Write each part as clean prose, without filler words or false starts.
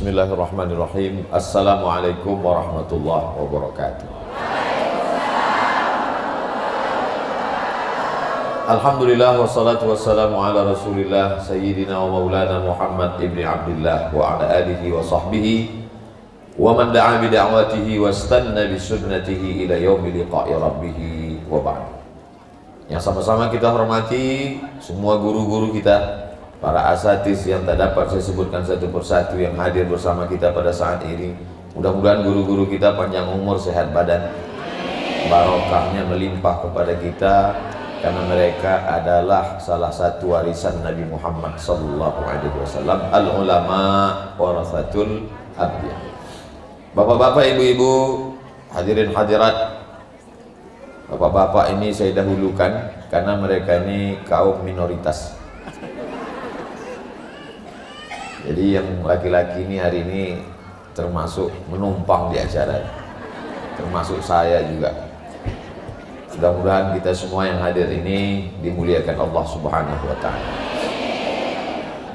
Bismillahirrahmanirrahim. Assalamualaikum warahmatullahi wabarakatuh. Alhamdulillah wassalatu wassalamu ala rasulillah sayyidina wa maulana Muhammad ibn Abdullah wa ala alihi wa sahbihi wa man da'a bi da'watihi wa istanna bi sunnatihi ila yaumi liqa'i rabbih wa ba'd. Yang sama-sama kita hormati semua guru-guru kita, para asatiz yang tak dapat saya sebutkan satu persatu yang hadir bersama kita pada saat ini. Mudah-mudahan guru-guru kita panjang umur, sehat badan, barokahnya melimpah kepada kita, karena mereka adalah salah satu warisan Nabi Muhammad SAW. Al-ulama warasatul anbiya. Bapak-bapak, ibu-ibu, hadirin hadirat, bapak-bapak ini saya dahulukan karena mereka ini kaum minoritas. Jadi yang laki-laki ini hari ini termasuk menumpang di acara, termasuk saya juga. Mudah-mudahan kita semua yang hadir ini dimuliakan Allah Subhanahu wa ta'ala.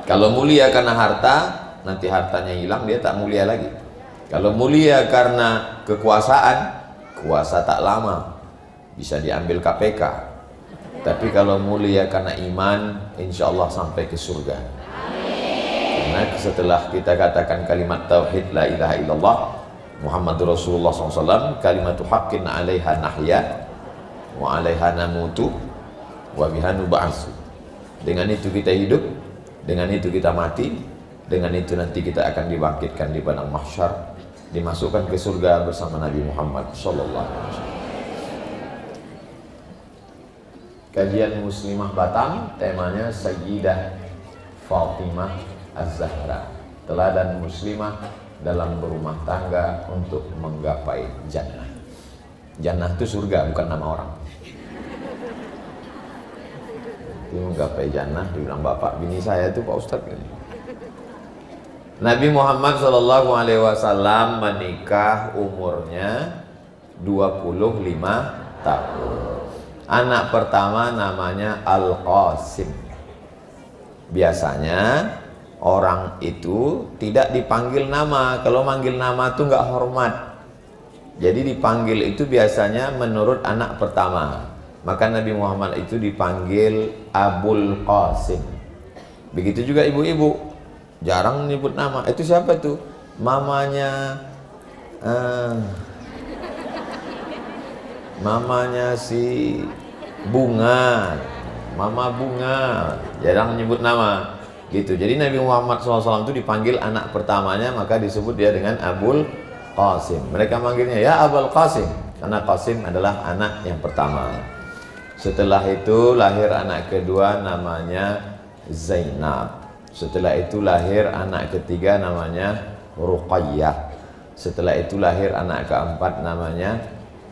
Kalau mulia karena harta, nanti hartanya hilang, dia tak mulia lagi. Kalau mulia karena kekuasaan, kuasa tak lama, bisa diambil KPK. Tapi kalau mulia karena iman, insya Allah sampai ke surga. Karena setelah kita katakan kalimat tauhid la ilaha illallah Muhammadur Rasulullah SAW, kalimatu haqqin 'alaiha nahya wa 'alaiha namutu wa biha nub'atsu. Dengan itu kita hidup, dengan itu kita mati, dengan itu nanti kita akan dibangkitkan di padang mahsyar, dimasukkan ke surga bersama Nabi Muhammad SAW. Kajian Muslimah Batam, temanya Sayyidah Fatimah Az-Zahra, teladan muslimah dalam berumah tangga untuk menggapai jannah. Jannah itu surga, bukan nama orang. Itu menggapai jannah, dibilang bapak bini saya itu Pak Ustadz. Nabi Muhammad SAW menikah umurnya 25 tahun. Anak pertama namanya Al-Qasim. Biasanya orang itu tidak dipanggil nama. Kalau manggil nama itu nggak hormat. Jadi dipanggil itu biasanya menurut anak pertama. Maka Nabi Muhammad itu dipanggil Abul Qasim. Begitu juga ibu-ibu, jarang menyebut nama. Itu siapa tuh? Mamanya si Bunga, Mama Bunga, jarang menyebut nama. Gitu. Jadi Nabi Muhammad SAW itu dipanggil anak pertamanya, maka disebut dia dengan Abul Qasim. Mereka manggilnya ya Abul Qasim, karena Qasim adalah anak yang pertama. Setelah itu lahir anak kedua namanya Zainab. Setelah itu lahir anak ketiga namanya Ruqayyah. Setelah itu lahir anak keempat namanya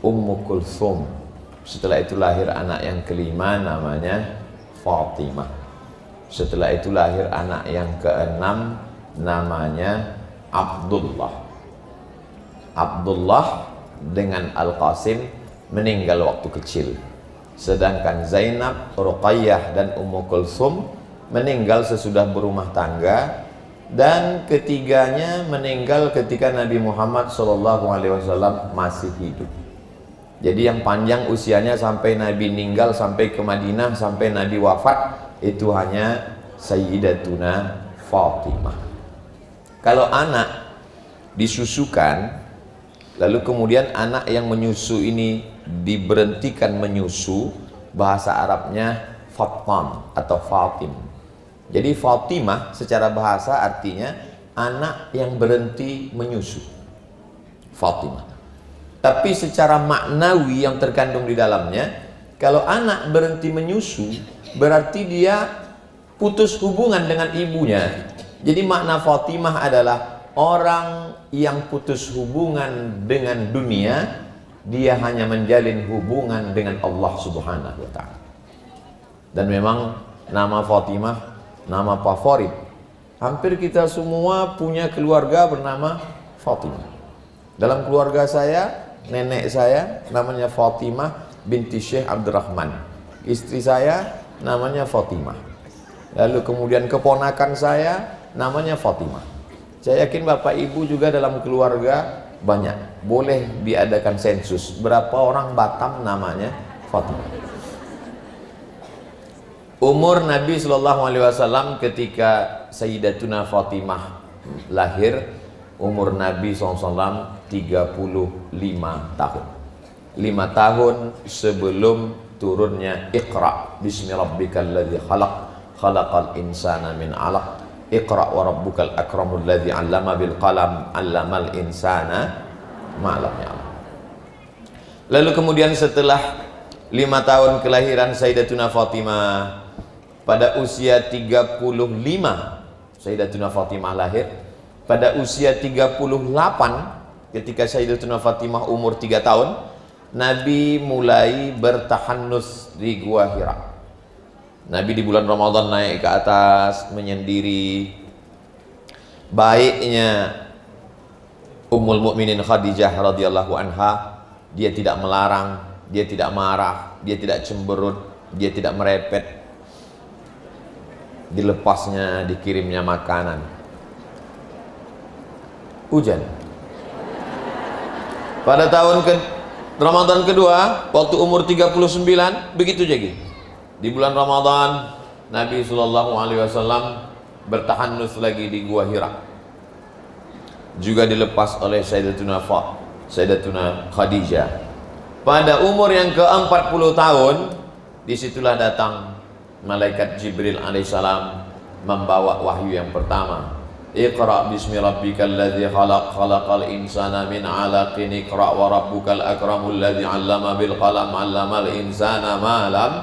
Ummu Kulthum. Setelah itu lahir anak yang kelima namanya Fatimah. Setelah itu lahir anak yang keenam namanya Abdullah. Abdullah dengan Al-Qasim meninggal waktu kecil. Sedangkan Zainab, Ruqayyah dan Ummu Kulthum meninggal sesudah berumah tangga. Dan ketiganya meninggal ketika Nabi Muhammad SAW masih hidup. Jadi yang panjang usianya sampai Nabi meninggal, sampai ke Madinah, sampai Nabi wafat, itu hanya Sayyidatuna Fatimah. Kalau anak disusukan, lalu kemudian anak yang menyusu ini diberhentikan menyusu, bahasa Arabnya Fatam atau Fatim. Jadi Fatimah secara bahasa artinya anak yang berhenti menyusu, Fatimah. Tapi secara maknawi yang terkandung di dalamnya, kalau anak berhenti menyusu, berarti dia putus hubungan dengan ibunya. Jadi makna Fatimah adalah orang yang putus hubungan dengan dunia, dia hanya menjalin hubungan dengan Allah Subhanahu wa ta'ala. Dan memang nama Fatimah nama favorit. Hampir kita semua punya keluarga bernama Fatimah. Dalam keluarga saya, nenek saya namanya Fatimah binti Syekh Abdurrahman. Istri saya namanya Fatimah. Lalu kemudian keponakan saya namanya Fatimah. Saya yakin Bapak Ibu juga dalam keluarga banyak. Boleh diadakan sensus. Berapa orang Batam namanya Fatimah? Umur Nabi SAW ketika Sayyidatuna Fatimah lahir, umur Nabi SAW 35 tahun. 5 tahun sebelum turunnya Iqra bismi rabbikal ladzi khalaq khalaqal insana min 'alaq Iqra wa rabbukal akramul ladzi 'allama bil qalam 'allamal insana ma lam ya'lam. Lalu kemudian setelah 5 tahun kelahiran Sayyidatuna Fatimah, pada usia 35 Sayyidatuna Fatimah lahir. Pada usia 38 ketika Sayyidatuna Fatimah umur 3 tahun, Nabi mulai bertahannus di Gua Hira. Nabi di bulan Ramadan naik ke atas menyendiri. Baiknya Ummul Mukminin Khadijah radhiyallahu anha, dia tidak melarang, dia tidak marah, dia tidak cemberut, dia tidak merepet. Dilepasnya, dikirimnya makanan. Hujan. Pada tahun Ramadan kedua, waktu umur 39, begitu jadi. Di bulan Ramadan, Nabi SAW bertahannus lagi di Gua Hira. Juga dilepas oleh Sayyidatuna Khadijah. Pada umur yang ke-40 tahun, disitulah datang malaikat Jibril alaihissalam membawa wahyu yang pertama. Iqra bismi rabbikal ladzi khalaq khalaqal insana min 'alaqin iqra wa rabbukal akramul ladzi 'allama bil qalam 'allamal insana ma lam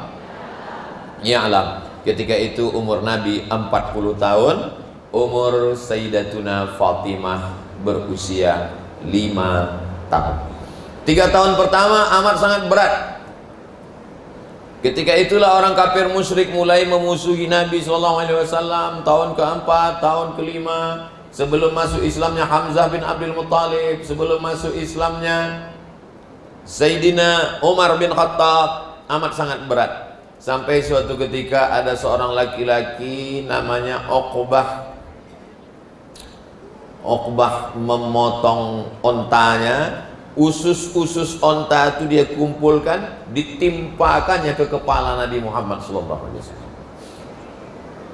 ya'lam. Ketika itu umur Nabi 40 tahun, umur Sayyidatuna Fatimah berusia 5 tahun. 3 tahun pertama amat sangat berat. Ketika itulah orang kafir musyrik mulai memusuhi Nabi SAW. Tahun keempat, tahun kelima, sebelum masuk Islamnya Hamzah bin Abdul Muttalib, sebelum masuk Islamnya Sayyidina Umar bin Khattab, amat sangat berat. Sampai suatu ketika ada seorang laki-laki namanya Uqbah memotong ontanya. Usus-usus onta itu dia kumpulkan, ditimpakannya ke kepala Nabi Muhammad SAW.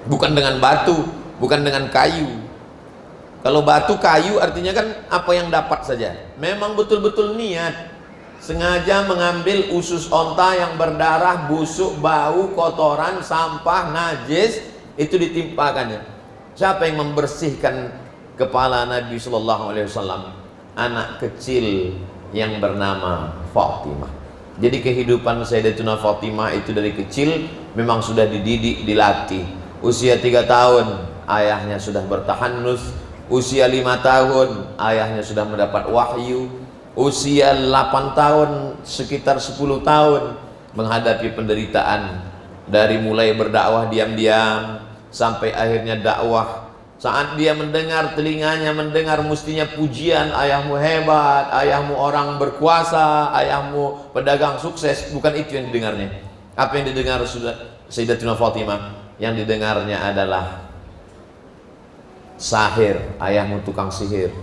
Bukan dengan batu, bukan dengan kayu. Kalau batu, kayu artinya kan apa yang dapat saja. Memang betul-betul niat, sengaja mengambil usus onta yang berdarah, busuk, bau, kotoran, sampah, najis, itu ditimpakannya. Siapa yang membersihkan kepala Nabi SAW? Anak kecil yang bernama Fatimah. Jadi kehidupan Sayyidatuna Fatimah itu dari kecil memang sudah dididik, dilatih. Usia 3 tahun ayahnya sudah bertahannus. Usia 5 tahun ayahnya sudah mendapat wahyu. Usia 8 tahun, sekitar 10 tahun menghadapi penderitaan. Dari mulai berdakwah diam-diam sampai akhirnya dakwah. Saat dia mendengar, telinganya mendengar mestinya pujian, ayahmu hebat, ayahmu orang berkuasa, ayahmu pedagang sukses. Bukan itu yang didengarnya. Apa yang didengar Sayyidatuna Fatimah? Yang didengarnya adalah sahir, ayahmu tukang sihir.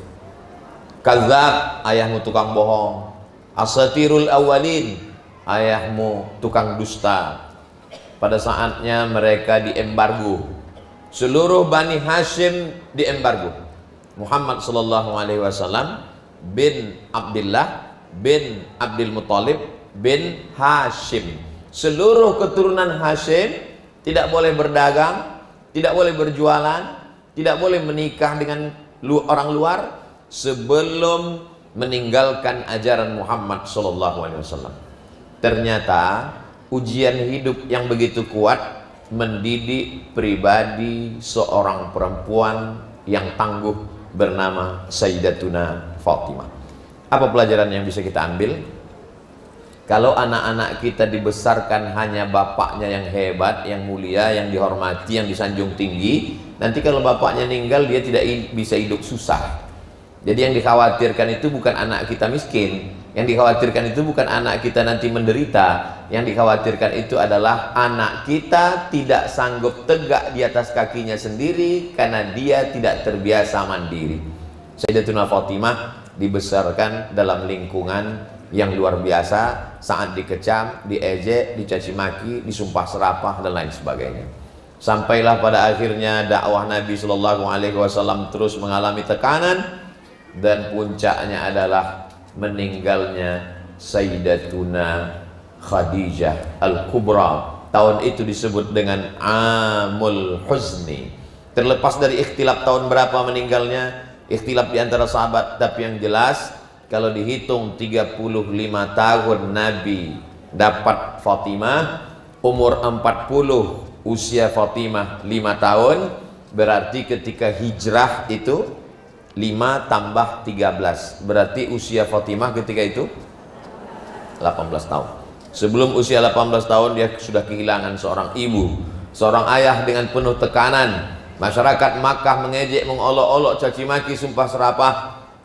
Kadzab, ayahmu tukang bohong. Asatirul awalin, ayahmu tukang dusta. Pada saatnya mereka diembargo. Seluruh Bani Hashim diembargo. Muhammad SAW bin Abdullah bin Abdul Muttalib bin Hashim. Seluruh keturunan Hashim tidak boleh berdagang, tidak boleh berjualan, tidak boleh menikah dengan orang luar sebelum meninggalkan ajaran Muhammad SAW. Ternyata ujian hidup yang begitu kuat mendidik pribadi seorang perempuan yang tangguh bernama Sayyidatuna Fatimah. Apa pelajaran yang bisa kita ambil? Kalau anak-anak kita dibesarkan hanya bapaknya yang hebat, yang mulia, yang dihormati, yang disanjung tinggi, nanti kalau bapaknya meninggal dia tidak bisa hidup susah. Jadi yang dikhawatirkan itu bukan anak kita miskin, yang dikhawatirkan itu bukan anak kita nanti menderita, yang dikhawatirkan itu adalah anak kita tidak sanggup tegak di atas kakinya sendiri karena dia tidak terbiasa mandiri. Sayyidatuna Fatimah dibesarkan dalam lingkungan yang luar biasa, saat dikecam, diejek, dicaci maki, disumpah serapah dan lain sebagainya. Sampailah pada akhirnya dakwah Nabi Shallallahu Alaihi Wasallam terus mengalami tekanan, dan puncaknya adalah meninggalnya Sayyidatuna Khadijah Al-Kubra. Tahun itu disebut dengan Amul Huzni. Terlepas dari ikhtilaf tahun berapa meninggalnya, ikhtilaf di antara sahabat, tapi yang jelas kalau dihitung 35 tahun Nabi dapat Fatimah, umur 40 usia Fatimah 5 tahun, berarti ketika hijrah itu 5 tambah 13, berarti usia Fatimah ketika itu 18 tahun. Sebelum usia 18 tahun dia sudah kehilangan seorang ibu, seorang ayah dengan penuh tekanan. Masyarakat Makkah mengejek, mengolok-olok, caci maki, sumpah serapah,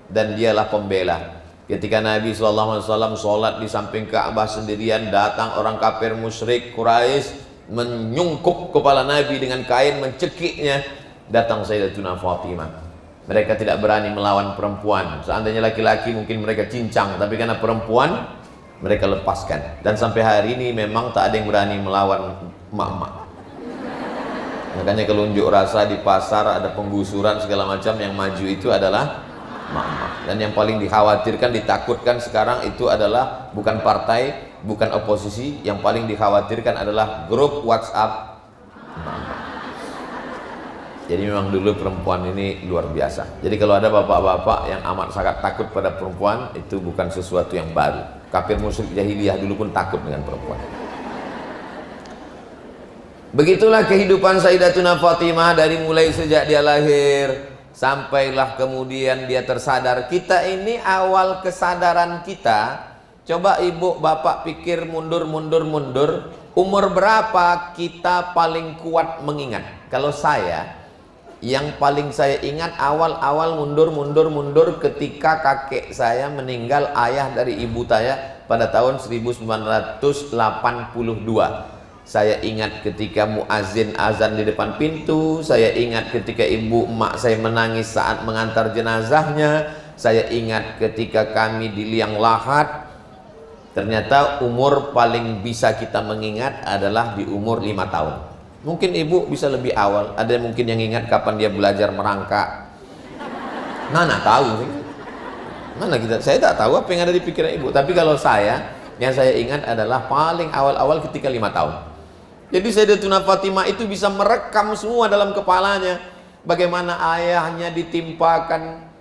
dan dialah pembela. Ketika Nabi SAW sholat di samping Ka'bah sendirian, datang orang kafir musyrik Quraisy menyungkup kepala Nabi dengan kain, mencekiknya. Datang Sayyidatuna Fatimah. Mereka tidak berani melawan perempuan. Seandainya laki-laki mungkin mereka cincang, tapi karena perempuan mereka lepaskan. Dan sampai hari ini memang tak ada yang berani melawan emak-emak. Makanya kalau unjuk rasa di pasar ada penggusuran segala macam, yang maju itu adalah emak-emak. Dan yang paling dikhawatirkan, ditakutkan sekarang itu adalah bukan partai, bukan oposisi. Yang paling dikhawatirkan adalah grup WhatsApp emak-emak. Jadi memang dulu perempuan ini luar biasa. Jadi kalau ada bapak-bapak yang amat sangat takut pada perempuan, itu bukan sesuatu yang baru. Kafir musyrik jahiliyah dulu pun takut dengan perempuan. Begitulah kehidupan Sayyidatuna Fatimah dari mulai sejak dia lahir sampailah kemudian dia tersadar. Kita ini awal kesadaran kita, coba ibu bapak pikir mundur. Umur berapa kita paling kuat mengingat? Kalau saya, yang paling saya ingat awal-awal mundur ketika kakek saya meninggal, ayah dari ibu saya pada tahun 1982. Saya ingat ketika muazin azan di depan pintu, saya ingat ketika ibu emak saya menangis saat mengantar jenazahnya, saya ingat ketika kami di liang lahat. Ternyata umur paling bisa kita mengingat adalah di umur 5 tahun. Mungkin ibu bisa lebih awal, ada mungkin yang ingat kapan dia belajar merangkak. Mana tahu sih. Mana kita, saya tak tahu apa yang ada di pikiran ibu. Tapi kalau saya, yang saya ingat adalah paling awal-awal ketika 5 tahun. Jadi Sayyidatuna Fatimah itu bisa merekam semua dalam kepalanya. Bagaimana ayahnya ditimpakan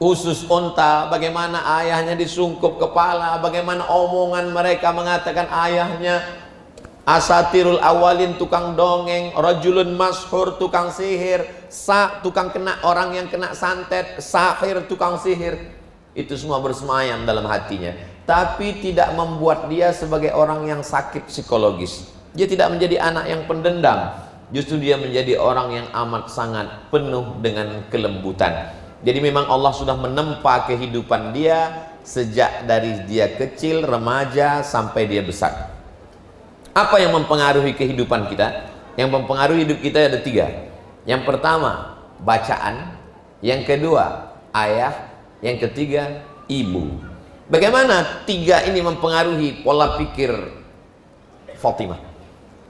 usus unta, bagaimana ayahnya disungkup kepala, bagaimana omongan mereka mengatakan ayahnya asatirul awalin, tukang dongeng, rajulun mashur, tukang sihir, tukang kena orang yang kena santet, sahir, tukang sihir. Itu semua bersemayam dalam hatinya, tapi tidak membuat dia sebagai orang yang sakit psikologis. Dia tidak menjadi anak yang pendendam, justru dia menjadi orang yang amat sangat penuh dengan kelembutan. Jadi memang Allah sudah menempa kehidupan dia sejak dari dia kecil, remaja, sampai dia besar. Apa yang mempengaruhi kehidupan kita? Yang mempengaruhi hidup kita ada 3. Yang pertama, bacaan. Yang kedua, ayah. Yang ketiga, ibu. Bagaimana 3 ini mempengaruhi pola pikir Fatimah?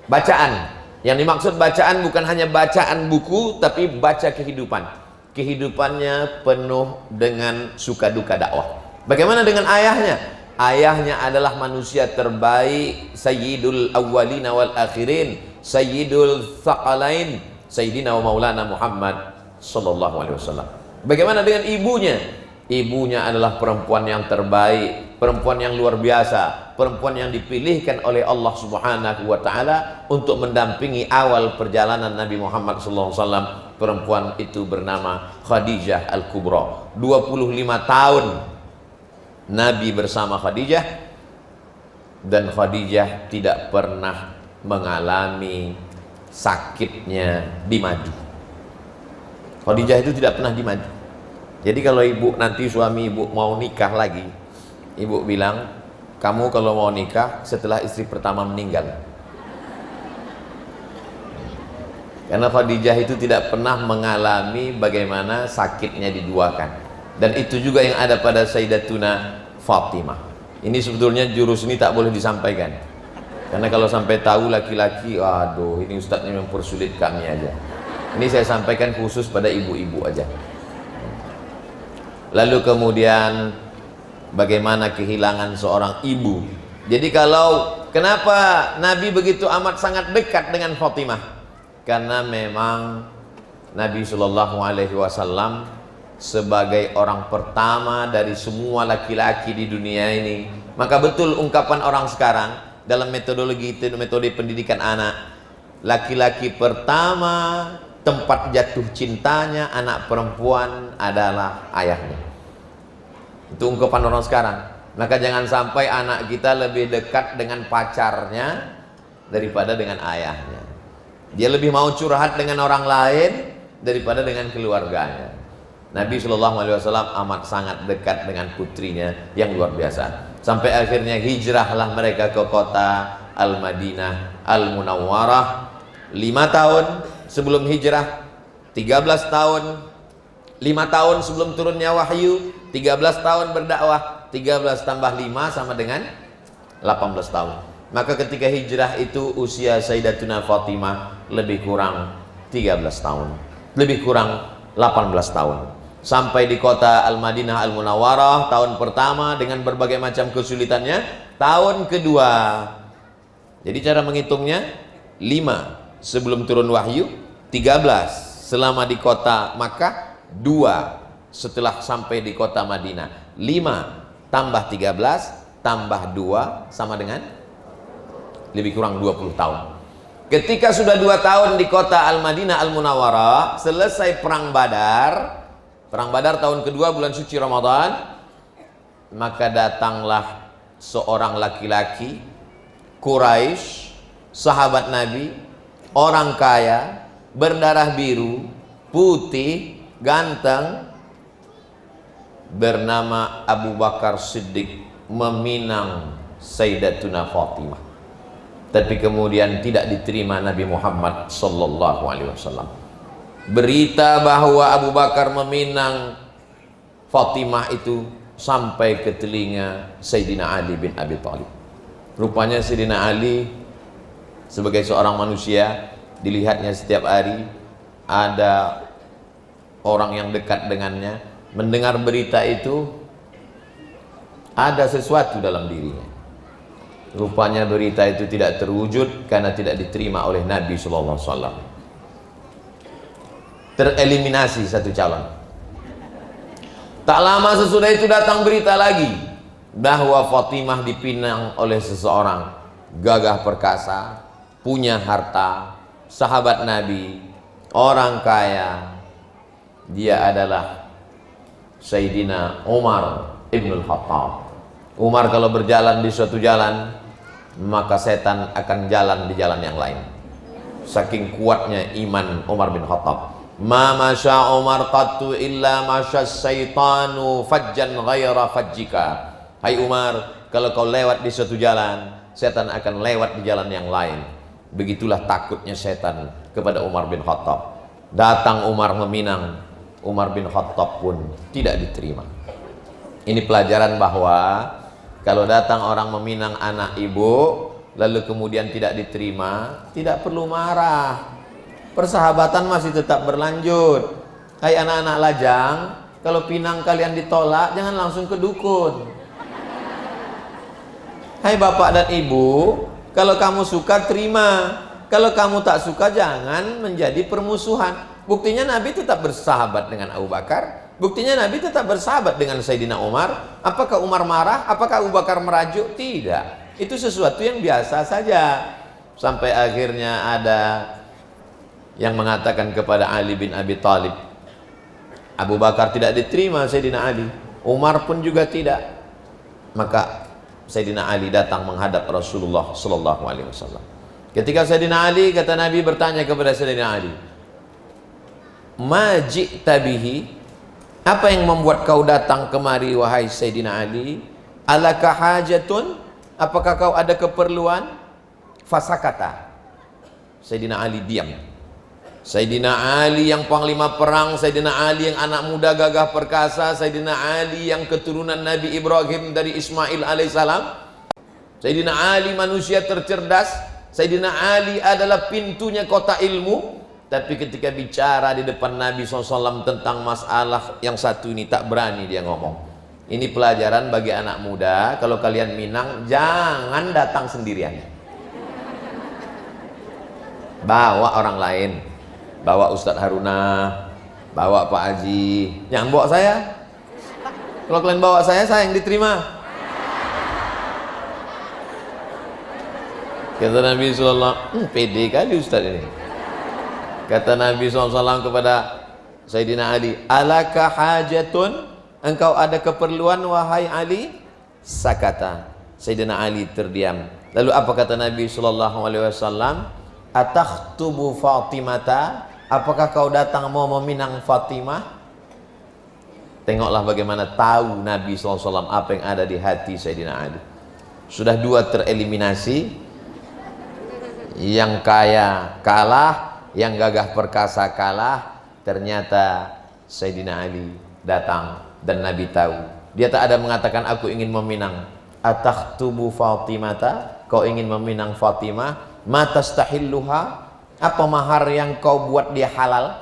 Bacaan. Yang dimaksud bacaan bukan hanya bacaan buku, tapi baca kehidupan. Kehidupannya penuh dengan suka duka dakwah. Bagaimana dengan ayahnya? Ayahnya adalah manusia terbaik, Sayyidul Awwalina wal Akhirin, Sayyidul Thaqalain, Sayyidina wa Maulana Muhammad Sallallahu Alaihi Wasallam. Bagaimana dengan ibunya? Ibunya adalah perempuan yang terbaik, perempuan yang luar biasa, perempuan yang dipilihkan oleh Allah Subhanahu wa Ta'ala untuk mendampingi awal perjalanan Nabi Muhammad Sallallahu Alaihi Wasallam. Perempuan itu bernama Khadijah Al-Kubra. 25 tahun Nabi bersama Khadijah, dan Khadijah tidak pernah mengalami sakitnya di madu. Khadijah itu tidak pernah di madu. Jadi kalau ibu nanti suami ibu mau nikah lagi, ibu bilang, kamu kalau mau nikah setelah istri pertama meninggal. Karena Khadijah itu tidak pernah mengalami bagaimana sakitnya diduakan. Dan itu juga yang ada pada Sayyidatuna Fatimah. Ini sebetulnya jurus ini tak boleh disampaikan. Karena kalau sampai tahu laki-laki, aduh ini ustadznya mempersulit kami aja. Ini saya sampaikan khusus pada ibu-ibu aja. Lalu kemudian bagaimana kehilangan seorang ibu. Jadi kenapa Nabi begitu amat sangat dekat dengan Fatimah? Karena memang Nabi Shallallahu Alaihi Wasallam sebagai orang pertama dari semua laki-laki di dunia ini, maka betul ungkapan orang sekarang dalam metodologi metode pendidikan anak, laki-laki pertama tempat jatuh cintanya anak perempuan adalah ayahnya. Itu ungkapan orang sekarang. Maka jangan sampai anak kita lebih dekat dengan pacarnya daripada dengan ayahnya. Dia lebih mau curhat dengan orang lain daripada dengan keluarganya. Nabi Shallallahu Alaihi Wasallam amat sangat dekat dengan putrinya yang luar biasa. Sampai akhirnya hijrahlah mereka ke kota Al-Madinah Al-Munawwarah 5 tahun sebelum hijrah, 13 tahun, 5 tahun sebelum turunnya wahyu, 13 tahun berdakwah, 13 tambah 5 sama dengan 18 tahun. Maka ketika hijrah itu usia Sayyidatuna Fatimah lebih kurang 13 tahun, lebih kurang 18 tahun. Sampai di kota Al-Madinah Al-Munawwarah tahun pertama dengan berbagai macam kesulitannya. Tahun kedua, jadi cara menghitungnya 5 sebelum turun wahyu, 13 selama di kota Makkah, 2 setelah sampai di kota Madinah. 5 tambah 13 tambah 2 sama dengan lebih kurang 20 tahun. Ketika sudah 2 tahun di kota Al-Madinah Al-Munawwarah, selesai perang Badar tahun kedua bulan suci Ramadan, maka datanglah seorang laki-laki Quraisy, sahabat Nabi, orang kaya, berdarah biru, putih, ganteng, bernama Abu Bakar Siddiq, meminang Sayyidatuna Fatimah. Tapi kemudian tidak diterima Nabi Muhammad sallallahu alaihi wasallam. Berita bahwa Abu Bakar meminang Fatimah itu sampai ke telinga Sayyidina Ali bin Abi Thalib. Rupanya Sayyidina Ali sebagai seorang manusia, dilihatnya setiap hari ada orang yang dekat dengannya, mendengar berita itu ada sesuatu dalam dirinya. Rupanya berita itu tidak terwujud karena tidak diterima oleh Nabi Sallallahu Alaihi Wasallam. Tereliminasi satu calon. Tak lama sesudah itu datang berita lagi bahwa Fatimah dipinang oleh seseorang gagah perkasa, punya harta, sahabat Nabi, orang kaya. Dia adalah Sayyidina Umar Ibnul Khattab. Umar kalau berjalan di suatu jalan, maka setan akan jalan di jalan yang lain. Saking kuatnya iman Umar bin Khattab. Ma masya Umar qattu illa masya syaitanu fajjan ghaira fajjika. Hai Umar, kalau kau lewat di suatu jalan, setan akan lewat di jalan yang lain. Begitulah takutnya setan kepada Umar bin Khattab. Datang Umar meminang, Umar bin Khattab pun tidak diterima. Ini pelajaran bahwa kalau datang orang meminang anak ibu, lalu kemudian tidak diterima, tidak perlu marah. Persahabatan masih tetap berlanjut. Hai anak-anak lajang, kalau pinang kalian ditolak, jangan langsung ke dukun. Hai bapak dan ibu, kalau kamu suka terima, kalau kamu tak suka jangan menjadi permusuhan. Buktinya Nabi tetap bersahabat dengan Abu Bakar. Buktinya Nabi tetap bersahabat dengan Sayyidina Umar. Apakah Umar marah? Apakah Abu Bakar merajuk? Tidak. Itu sesuatu yang biasa saja. Sampai akhirnya ada yang mengatakan kepada Ali bin Abi Thalib, Abu Bakar tidak diterima Sayyidina Ali, Umar pun juga tidak. Maka Sayyidina Ali datang menghadap Rasulullah sallallahu alaihi wasallam. Ketika Sayyidina Ali, kata Nabi bertanya kepada Sayyidina Ali, ma ji'ta bihi, Apa yang membuat kau datang kemari wahai Sayyidina Ali? Alaka hajatun? Apakah kau ada keperluan? Fasakata. Sayyidina Ali diam. Sayyidina Ali yang panglima perang, Sayyidina Ali yang anak muda gagah perkasa, Sayyidina Ali yang keturunan Nabi Ibrahim dari Ismail alaihissalam, Sayyidina Ali manusia tercerdas, Sayyidina Ali adalah pintunya kota ilmu. Tapi ketika bicara di depan Nabi SAW tentang masalah yang satu ini, tak berani dia ngomong. Ini pelajaran bagi anak muda. Kalau kalian Minang, jangan datang sendirian, bawa orang lain. Bawa Ustadz Haruna, bawa Pak Haji, jangan bawa saya. Kalau kalian bawa saya yang diterima. Kata Nabi SAW, pede kali Ustadz ini. Kata Nabi SAW kepada Sayyidina Ali, alaka hajatun? Engkau ada keperluan wahai Ali? Sakata. Sayyidina Ali terdiam. Lalu apa kata Nabi SAW? Atakhtubu Fatimata? Apakah kau datang mau meminang Fatimah? Tengoklah bagaimana tahu Nabi SAW apa yang ada di hati Sayyidina Ali. Sudah dua tereliminasi. Yang kaya kalah, yang gagah perkasa kalah. Ternyata Sayyidina Ali datang dan Nabi tahu. Dia tak ada mengatakan aku ingin meminang. Atakhtubu Fatimata? Kau ingin meminang Fatimah? Matastahilluha? Apa mahar yang kau buat dia halal?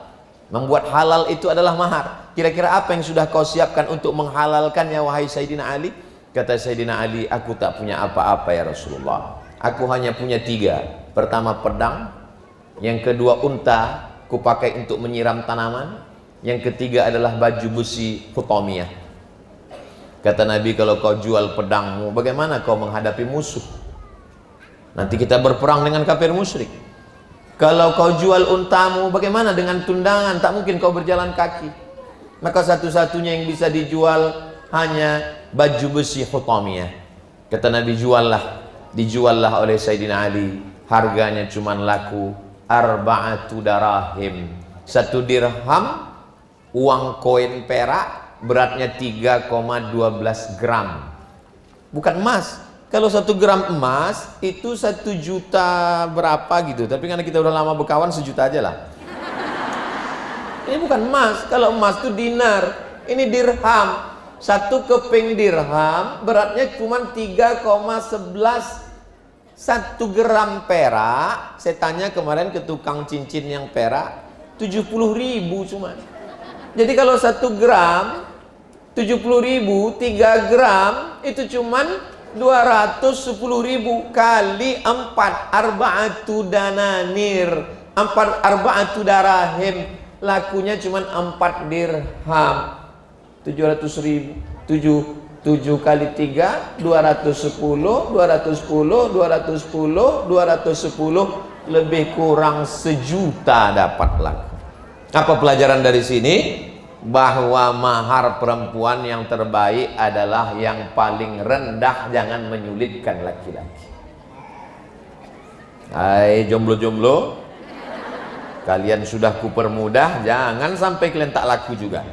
Membuat halal itu adalah mahar. Kira-kira apa yang sudah kau siapkan untuk menghalalkannya wahai Sayyidina Ali? Kata Sayyidina Ali, aku tak punya apa-apa ya Rasulullah. Aku hanya punya 3. Pertama pedang, yang kedua unta, ku pakai untuk menyiram tanaman, yang ketiga adalah baju besi hutamiyah. Kata Nabi, kalau kau jual pedangmu, bagaimana kau menghadapi musuh? Nanti kita berperang dengan kafir musyrik. Kalau kau jual untamu, bagaimana dengan tundangan? Tak mungkin kau berjalan kaki. Maka satu-satunya yang bisa dijual hanya baju besi hutamiyah. Kata Nabi, juallah. Dijuallah oleh Sayyidina Ali. Harganya cuma laku 4 darahim. 1 dirham uang koin perak, beratnya 3,12 gram. Bukan emas. Kalau 1 gram emas itu 1 juta berapa gitu. Tapi karena kita udah lama berkawan, 1 juta aja lah. Ini bukan emas. Kalau emas itu dinar. Ini dirham. 1 keping dirham beratnya cuma 3,11. 1 gram perak. Saya tanya kemarin ke tukang cincin yang perak, 70.000 cuma. Jadi kalau 1 gram 70.000, 3 gram itu cuman 210.000 kali 4, 4 dananir, 4 darahim, lakunya cuma 4 dirham. 700.000, 7 kali 3 210, 210, 210, 210, lebih kurang 1 juta dapat laku. Apa pelajaran dari sini? Bahwa mahar perempuan yang terbaik adalah yang paling rendah, jangan menyulitkan laki-laki. Hai jomblo-jomblo, kalian sudah kupermudah, jangan sampai kalian tak laku juga.